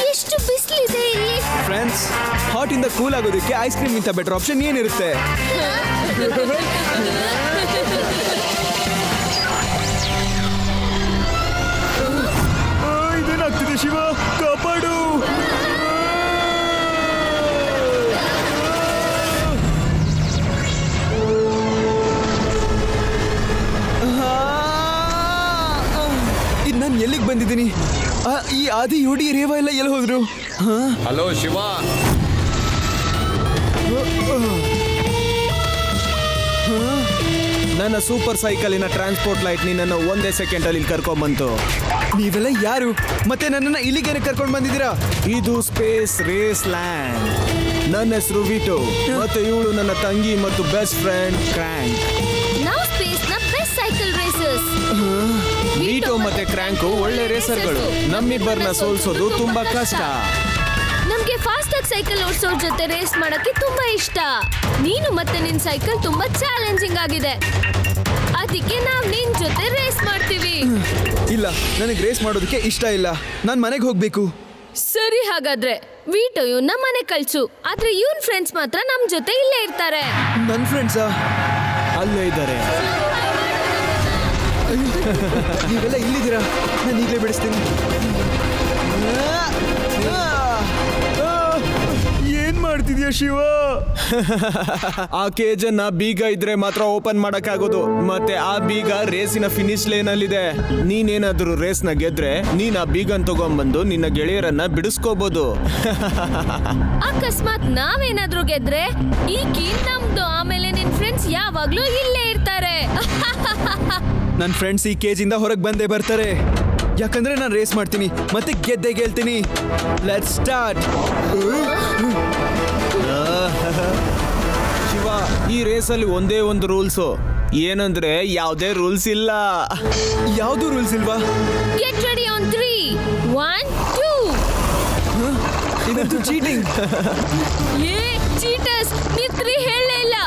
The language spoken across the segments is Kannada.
ಎಷ್ಟು ಬಿಸಿಲಿದೆ ಇಲ್ಲಿ. ಫ್ರೆಂಡ್ಸ್, ಹಾಟ್ ಇಂದ ಕೂಲ್ ಆಗೋದಕ್ಕೆ ಐಸ್ ಕ್ರೀಮ್ ಇಂತ ಬೆಟರ್ ಆಪ್ಷನ್ ಏನಿರುತ್ತೆ? ಇದೇನಾಗ್ತಿದೆ ಶಿವ, ಕಾಪಾಡು. ನಾನು ಎಲ್ಲಿಗೆ ಬಂದಿದ್ದೀನಿ? ಈ ಆದಿ ಯೋಡಿ ರೇವಾ ಎಲ್ಲ ಎಲ್ಲಿ ಹೋದ್ರು? ಹಲೋ ಶಿವ, ನನ್ನ ಸೂಪರ್ ಸೈಕಲಿನ ಟ್ರಾನ್ಸ್ಪೋರ್ಟ್ ಲೈಟ್ ನಿನ್ನನ್ನು ಒಂದೇ ಸೆಕೆಂಡಲ್ಲಿ ಇಲ್ಲಿ ಕರ್ಕೊಂಡ್ಬಂತು. ನೀವೆಲ್ಲ ಯಾರು ಮತ್ತೆ ನನ್ನನ್ನು ಇಲ್ಲಿಗೇನೆ ಕರ್ಕೊಂಡು ಬಂದಿದ್ದೀರಾ? ಇದು ಸ್ಪೇಸ್ ರೇಸ್ ಲ್ಯಾಂಡ್. ನನ್ನ ಹೆಸರು ವಿಟೋ ಮತ್ತೆ ಇವಳು ನನ್ನ ತಂಗಿ ಮತ್ತು ಬೆಸ್ಟ್ ಫ್ರೆಂಡ್ ಕ್ರ್ಯಾಂಕ್. ನಾವು ಸ್ಪೇಸ್ನ ಬೆಸ್ಟ್ ಸೈಕಲ್ ರೇಸರ್ಸ್. ವಿಟೋ ಮತ್ತೆ ಕ್ರ್ಯಾಂಕು ಒಳ್ಳೆ ರೇಸರ್ಗಳು. ನಮ್ಮಿಬ್ಬರನ್ನ ಸೋಲ್ಸೋದು ತುಂಬಾ ಕಷ್ಟ. ನಮ್ಗೆ ಫಾಸ್ಟ್ ಆಗಿ ಸೈಕಲ್ ಓಡಿಸೋರ್ ಜೊತೆ ರೇಸ್ ಮಾಡಕ್ಕೆ ತುಂಬಾ ಇಷ್ಟ. ನೀನು ಮತ್ತೆ ನಿನ್ ಸೈಕಲ್ ತುಂಬಾ ಚಾಲೆಂಜಿಂಗ್ ಆಗಿದೆ, ಅದಕ್ಕೆ ನಾವ್ ನಿನ್ ಜೊತೆ ರೇಸ್ ಮಾಡ್ತೀವಿ. ಇಲ್ಲ, ನನಗೆ ರೇಸ್ ಮಾಡೋದಕ್ಕೆ ಇಷ್ಟ ಇಲ್ಲ. ನಾನು ಮನೆಗೆ ಹೋಗ್ಬೇಕು. ಸರಿ, ಹಾಗಾದ್ರೆ ವಿಟೋ ಇವನ್ನ ಮನೆ ಕಳ್ಸು. ಆದ್ರೆ ಇವನ್ ಫ್ರೆಂಡ್ಸ್ ಮಾತ್ರ ನಮ್ ಜೊತೆ ಇಲ್ಲೇ ಇರ್ತಾರೆ. ನನ್ನ ಫ್ರೆಂಡ್ಸಾ? ಅಲ್ಲೇ ಇದ್ದಾರೆ. ನೀವೆಲ್ಲ ಇಲ್ಲಿದ್ದೀರಾ? ನಾನು ಈಗಲೇ ಬಿಡಿಸ್ತೀನಿ. ಏನ್ ಮಾಡ್ತಿದ್ಯಾ ಶಿವ? ಆ ಕೇಜನ್ನ ಬೀಗ ಇದ್ರೆ ಮಾತ್ರ ಓಪನ್ ಮಾಡಕ್ಕಾಗೋದು. ಮತ್ತೆ ಆ ಬೀಗ ರೇಸಿನ ಫಿನಿಶ್ ಲೈನ್ ಅಲ್ಲಿದೆ. ನೀನೇನಾದ್ರೂ ರೇಸ್ ನ ಗೆದ್ರೆ ನೀನ್ ಆ ಬೀಗನ್ ತಗೊಂಡ್ಬಂದು ನಿನ್ನ ಗೆಳೆಯರನ್ನ ಬಿಡಿಸ್ಕೋಬಹುದು. ಅಕಸ್ಮಾತ್ ನಾವೇನಾದ್ರೂ ಗೆದ್ರೆ ಈ ಕೀ ನಮ್ದು. ಆಮೇಲೆ ನಿನ್ ಫ್ರೆಂಡ್ಸ್ ಯಾವಾಗ್ಲೂ ಇಲ್ಲೇ ಇರ್ತಾರೆ. ನನ್ನ ಫ್ರೆಂಡ್ಸ್ ಈ ಕೇಜಿಂದ ಹೊರಗೆ ಬಂದೇ ಬರ್ತಾರೆ, ಯಾಕಂದ್ರೆ ನಾನು ರೇಸ್ ಮಾಡ್ತೀನಿ ಮತ್ತೆ ಗೆದ್ದೆ ಗೆಲ್ತೀನಿ. Let's start. ಶಿವ, ಈ ರೇಸಲ್ಲಿ ಒಂದೇ ಒಂದು ರೂಲ್ಸು. ಏನಂದ್ರೆ ಯಾವುದೇ ರೂಲ್ಸ್ ಇಲ್ಲ. ಯಾವುದು ರೂಲ್ಸ್ ಇಲ್ವಾ? Get ready on 3, 1, 2. ಇದಂತೂ ಚೀಟಿಂಗ್. ಏ ಚೀಟರ್ಸ್, ನೀವು 3 ಹೇಳಲೇ ಇಲ್ಲ.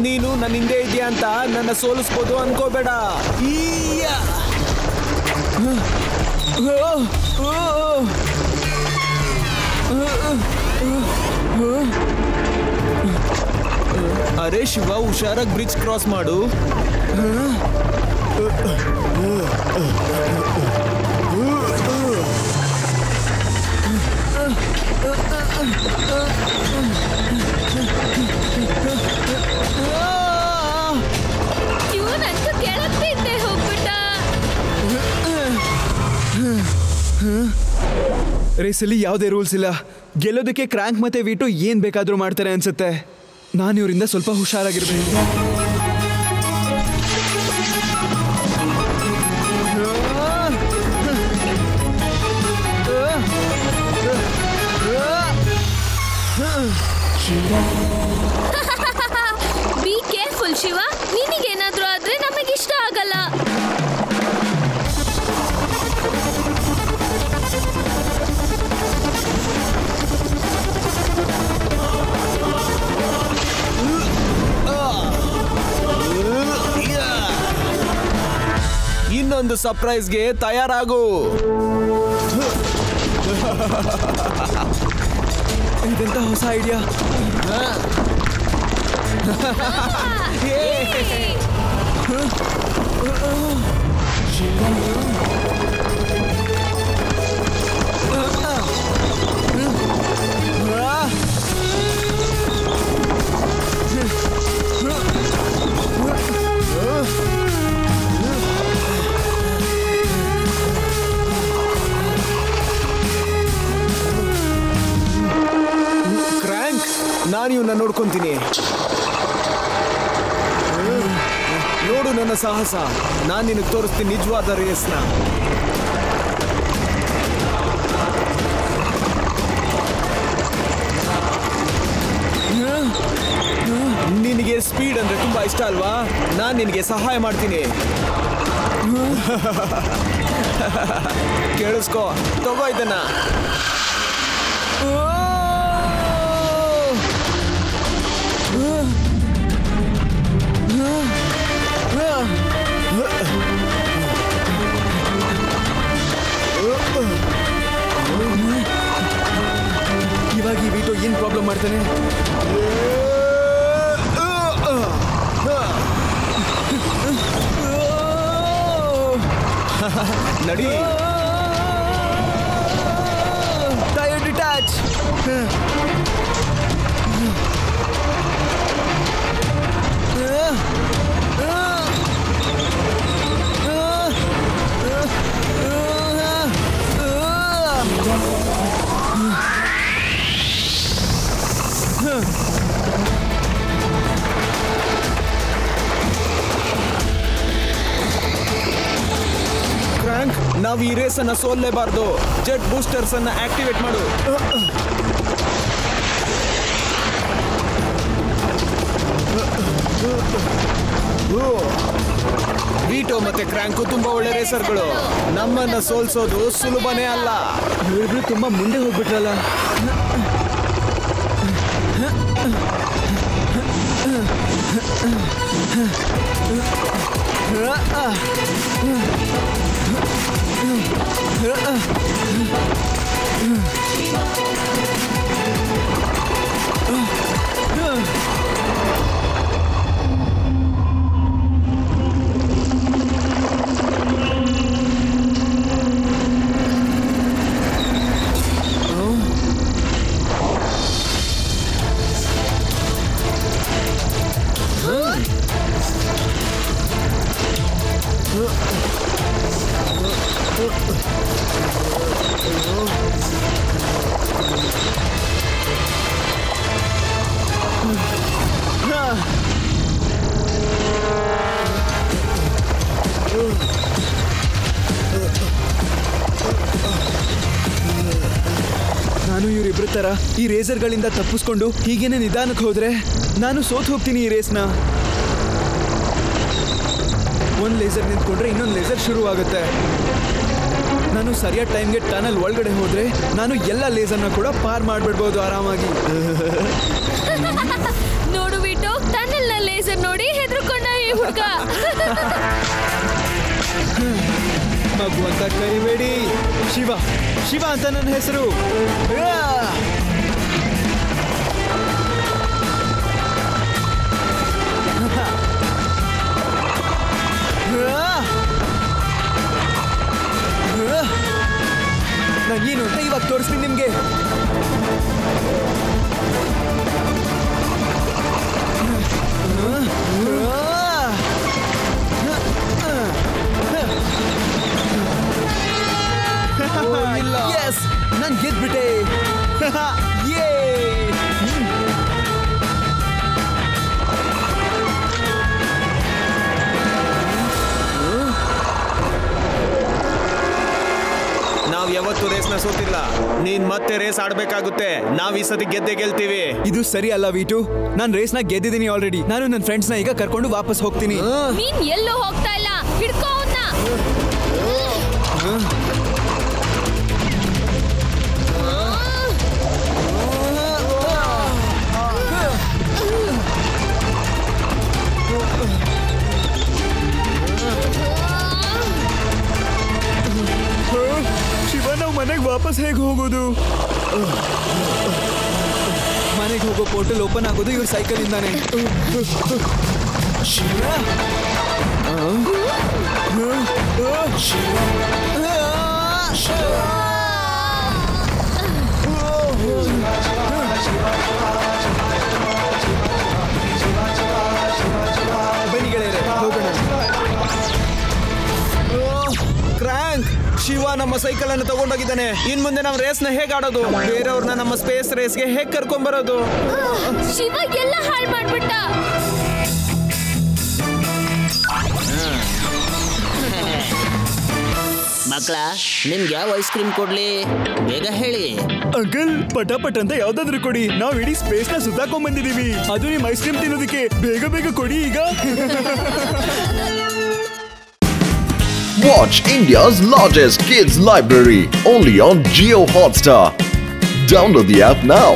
ನೀನು ನನ್ನ ಹಿಂದೆ ಇದೆಯಾ ಅಂತ ನನ್ನ ಸೋಲಿಸ್ಬೋದು ಅನ್ಕೋಬೇಡ. ಅರೆ ಶಿವ, ಹುಷಾರಾಗಿ ಬ್ರಿಡ್ಜ್ ಕ್ರಾಸ್ ಮಾಡು. ಇವನಂತೂ ಕೆಳಗ್ ಬಿದ್ದೆ ಹೋಗ್ಬಿಟ್ಟ. ರೇಸಲ್ಲಿ ಯಾವುದೇ ರೂಲ್ಸ್ ಇಲ್ಲ. ಗೆಲ್ಲೋದಕ್ಕೆ ಕ್ರ್ಯಾಂಕ್ ಮತ್ತೆ ವಿಟೋ ಏನ್ ಬೇಕಾದ್ರೂ ಮಾಡ್ತಾರೆ ಅನ್ಸುತ್ತೆ. ನಾನು ಇವರಿಂದ ಸ್ವಲ್ಪ ಹುಷಾರಾಗಿರ್ಬೇಕು. ಬಿ ಕೇರ್ಫುಲ್ ಶಿವ, ನಿನಗೇನಾದ್ರೂ ಆದ್ರೆ ನಮಗಿಷ್ಟ ಆಗಲ್ಲ. ಇನ್ನೊಂದು ಸರ್ಪ್ರೈಸ್ಗೆ ತಯಾರಾಗು. ಇದೆಂತ ಹೊಸ ಐಡಿಯಾ. ನಾನು ಇವನ್ನ ನೋಡ್ಕೊಂತೀನಿ. ನೋಡು ನನ್ನ ಸಾಹಸ. ನಾನು ನಿನಗೆ ತೋರಿಸ್ತೀನಿ ನಿಜವಾದ ರೇಸ್ನ. ನಿನಗೆ ಸ್ಪೀಡ್ ಅಂದ್ರೆ ತುಂಬಾ ಇಷ್ಟ ಅಲ್ವಾ? ನಾನು ನಿನಗೆ ಸಹಾಯ ಮಾಡ್ತೀನಿ. ಕೇಳಿಸ್ಕೋ, ತಗೋ ಇದನ್ನ. ಇವಾಗ ಈ ವೀಟೋ ಏನ್ ಪ್ರಾಬ್ಲಮ್ ಮಾಡ್ತಾನೆ? ನಡಿ. Tyre detach. ಕ್ರ್ಯಾಂಕ್, ನಾವು ಈ ರೇಸ್ ಅನ್ನ ಸೋಲ್ಲೇಬಾರ್ದು. ಜೆಟ್ ಬೂಸ್ಟರ್ಸ್ ಅನ್ನ ಆಕ್ಟಿವೇಟ್ ಮಾಡು. ವೀಟೋ ಮತ್ತೆ ಕ್ರ್ಯಾಂಕು ತುಂಬಾ ಒಳ್ಳೆ ರೇಸರ್ಗಳು. ನಮ್ಮನ್ನ ಸೋಲ್ಸೋದು ಸುಲಭನೇ ಅಲ್ಲ. ಇವ್ರಿಬ್ರು ತುಂಬಾ ಮುಂದೆ ಹೋಗ್ಬಿಟ್ರಲ್ಲ. ನಾನು ಇವರಿಬ್ಬರ ತರ ಈ ರೇಸರ್ಗಳಿಂದ ತಪ್ಪಿಸ್ಕೊಂಡು ಹೀಗೇನೆ ನಿಧಾನಕ್ಕೆ ಹೋದ್ರೆ ನಾನು ಸೋತ್ ಹೋಗ್ತೀನಿ ಈ ರೇಸ್ನ. ಒಂದು ಲೇಸರ್ ನಿಂತ್ಕೊಂಡ್ರೆ ಇನ್ನೊಂದು ಲೇಸರ್ ಶುರು ಆಗುತ್ತೆ. ನಾನು ಸರಿಯಾದ ಟೈಮ್ಗೆ ಟನಲ್ ಒಳಗಡೆ ಹೋದ್ರೆ ನಾನು ಎಲ್ಲ ಲೇಸರ್ನ ಕೂಡ ಪಾರ್ ಮಾಡ್ಬಿಡ್ಬೋದು ಆರಾಮಾಗಿ. ನೋಡು ವೀಟೋ, ಟನಲ್ ನ ಲೇಸರ್ ನೋಡಿ ಹೆದರ್ಕೊಂಡ ಈ ಹುಡುಗ. ಮಗು ಅಂತ ಕರಿಬೇಡಿ. ಶಿವ, ಶಿವ ಅಂತ ನನ್ನ ಹೆಸರು. ನಾನೇನು ಅಂತ ಇವಾಗ ತೋರಿಸ್ತೀನಿ ನಿಮ್ಗೆ. ಯಸ್, ನಾನು ಗೆದ್ಬಿಟ್ಟೆ. ಯೇ! ನಾವ್ ಯಾವತ್ತೂ ರೇಸ್ನ ಸೋತಿಲ್ಲ. ನೀನ್ ಮತ್ತೆ ರೇಸ್ ಆಡ್ಬೇಕಾಗುತ್ತೆ. ನಾವ್ ಈ ಸತಿ ಗೆದ್ದೆ ಗೆಲ್ತೀವಿ. ಇದು ಸರಿ ಅಲ್ಲ ವೀಟು. ನಾನ್ ರೇಸ್ನ ಗೆದ್ದಿದ್ದೀನಿ ಆಲ್ರೆಡಿ. ನಾನು ನನ್ನ ಫ್ರೆಂಡ್ಸ್ನ ಈಗ ಕರ್ಕೊಂಡು ವಾಪಸ್ ಹೋಗ್ತೀನಿ. ನೀನ್ ಎಲ್ಲೂ ಹೋಗ್ತಾ ಇಲ್ಲ. ಹಿಡ್ಕೋ ಅವ್ನ. ಶಿವ, ನಾವು ಮನೆಗೆ ವಾಪಸ್ ಹೇಗೆ ಹೋಗೋದು? ಮನೆಗೆ ಹೋಗೋ ಪೋರ್ಟಲ್ ಓಪನ್ ಆಗೋದು ಇವ್ರ ಸೈಕಲ್ ಇಂದಾನೆ. ಶಿವ, ಬನ್ನಿ ಗೆಳೆಯರೆ, ಹೋಗೋಣ. ಕ್ರ್ಯಾಂಕ್, ಶಿವ ನಮ್ಮ ಸೈಕಲ್ ಅನ್ನು ತಗೊಂಡೋಗಿದ್ದಾನೆ. ಇನ್ ಮುಂದೆ ನಾವು ರೇಸ್ ನ ಹೇಗೆ ಆಡೋದು? ಬೇರೆಯವ್ರನ್ನ ನಮ್ಮ ಸ್ಪೇಸ್ ರೇಸ್ಗೆ ಹೇಗೆ ಕರ್ಕೊಂಡ್ ಬರೋದು? ಶಿವ ಎಲ್ಲ ಹಾಳು ಮಾಡ್ಬಿಟ್ಟ. ಮಕ್ಕಳ, ನಿಮ್ಗೆ ಯಾವ ಐಸ್ ಕ್ರೀಮ್ ಕೊಡ್ಲಿ? ಬೇಗ ಹೇಳಿ. ಅಂಕಲ್, ಪಟಾಪಟ್ ಅಂತ ಯಾವ್ದಾದ್ರು ಕೊಡಿ. ನಾವ್ ಇಡೀ ಸ್ಪೇಸ್ ನ ಸುತ್ತಾಕೊಂಡ್ ಬಂದಿದೀವಿ. ಅದು ನಿಮ್ ಐಸ್ ಕ್ರೀಮ್ ತಿನ್ನೋದಕ್ಕೆ. ಬೇಗ ಬೇಗ ಕೊಡಿ ಈಗ. Watch India's largest kids library only on Jio Hotstar. Download the app now.